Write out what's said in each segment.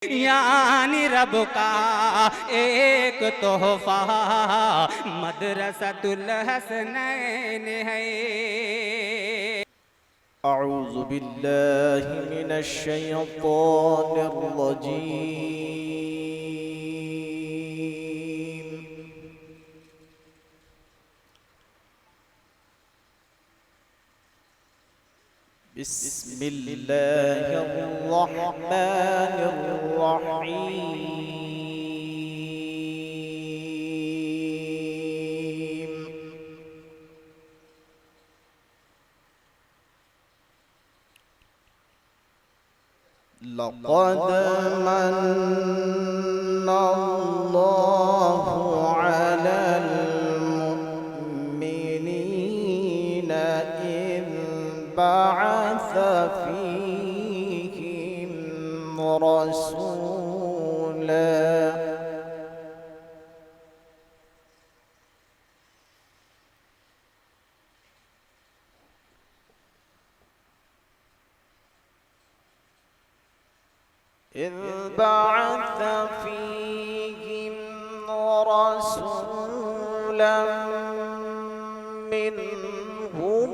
यानी रब का एक तोहफा मदरसतुल हसनैन है। أعوذ بالله من الشيطان الرجيم. بسم الله الرحمن الرحيم. لقد من الله على المؤمنين إذ بعث فيهم رسولا منهم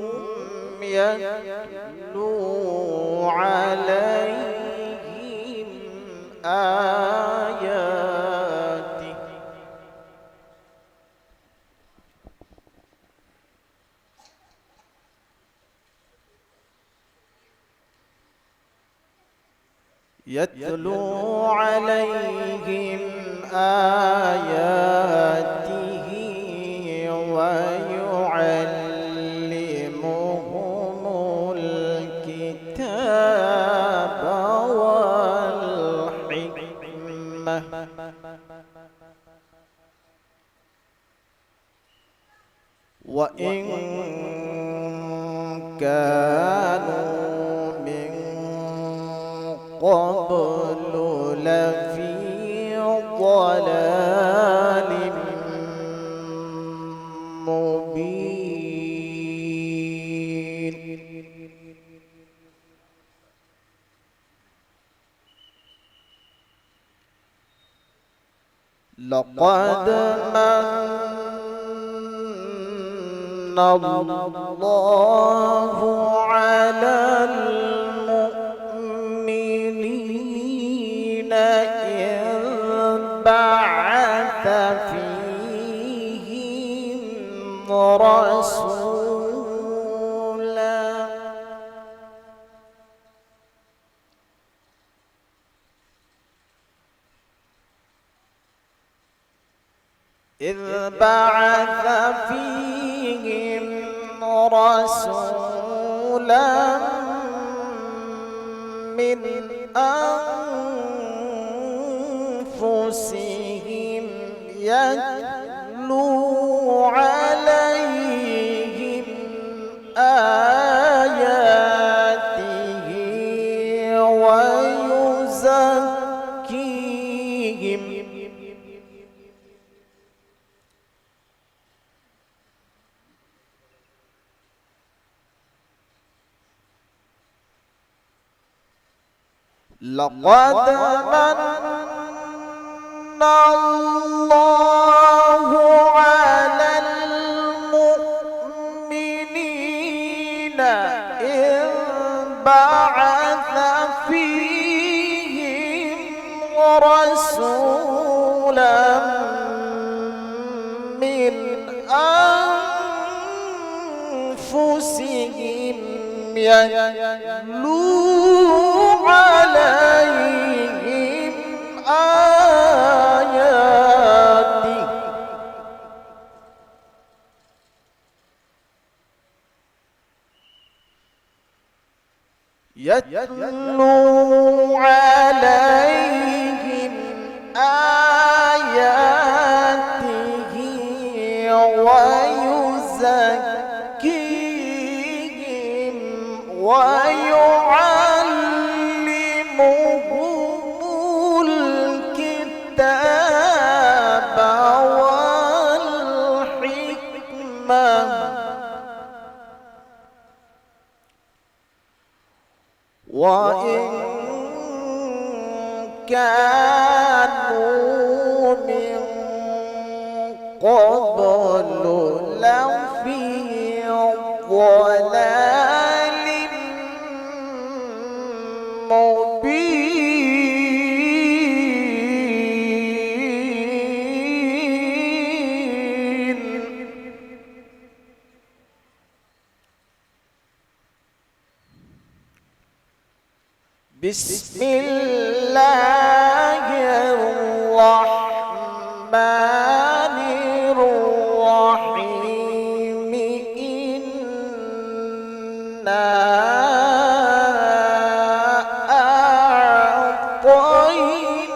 يتلو عليهم آياته ويعلمهم الكتاب والحكمة وإن كانوا من قبل لفي ضلال مبين. لقد من الله على المؤمنين إذ بعث فيهم رسولا من أنفسهم يتلو عليهم آياته ويزكيهم لقد من الله على المؤمنين إذ بعث فيهم رسولا من أنفسهم يتلو عليهم آياته ويزكيهم ويعلمهم الكتاب والحكمة من قبل لفي ضلال مبين بسم الله الرحمن الرحيم إنا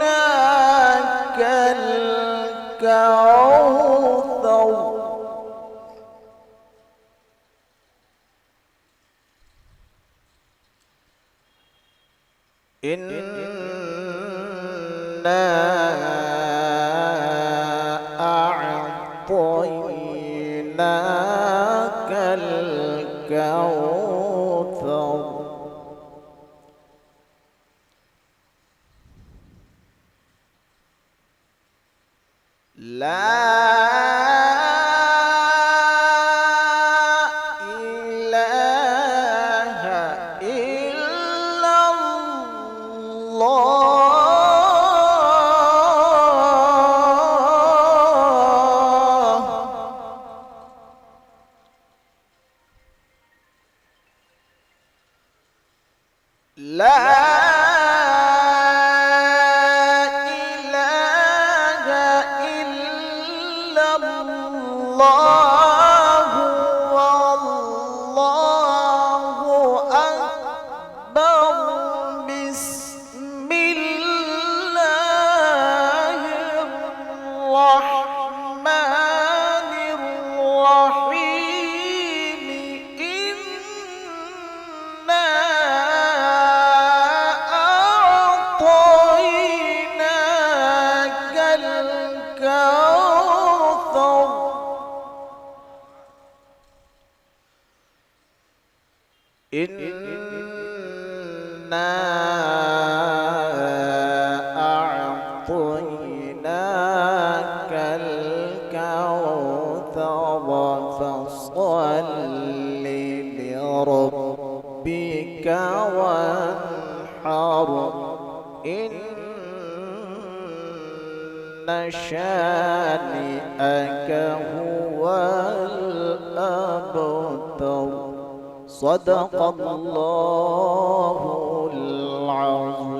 أعطيناك الكوثر إنا أعطيناك الكوثر لا إله إلا الله لا إله إلا الله والله أكبر بسم الله الرحمن الرحيم إنا أعطيناك الكوثر إنا أعطيناك الكوثر فصل لربك وانحر إن شانئك هو الأبتر صدق الله العظيم.